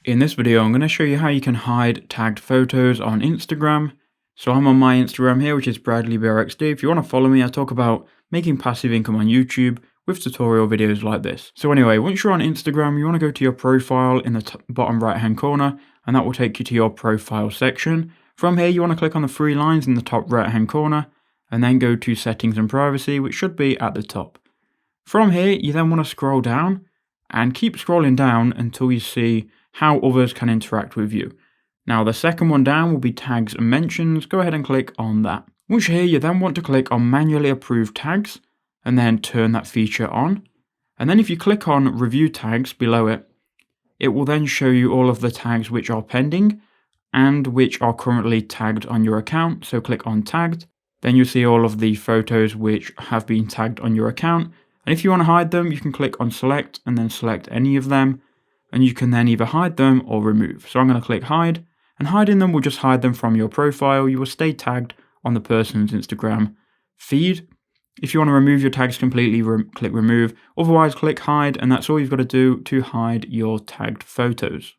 In this video, I'm going to show you how you can hide tagged photos on Instagram. So I'm on my Instagram here, which is BradleyBRXD. If you want to follow me, I talk about making passive income on YouTube with tutorial videos like this. So anyway, once you're on Instagram, you want to go to your profile in the bottom right hand corner, and that will take you to your profile section. From here, you want to click on the three lines in the top right hand corner, and then go to settings and privacy, which should be at the top. From here, you then want to scroll down and keep scrolling down until you see how others can interact with you. Now the second one down will be tags and mentions. Go ahead and click on that. Once you're here, you then want to click on manually approve tags and then turn that feature on. And then if you click on review tags below it, it will then show you all of the tags which are pending and which are currently tagged on your account. So click on tagged. Then you'll see all of the photos which have been tagged on your account. And if you want to hide them, you can click on select and then select any of them. And you can then either hide them or remove. So I'm going to click hide, and hiding them will just hide them from your profile. You will stay tagged on the person's Instagram feed. If you want to remove your tags completely, click remove. Otherwise, click hide, and that's all you've got to do to hide your tagged photos.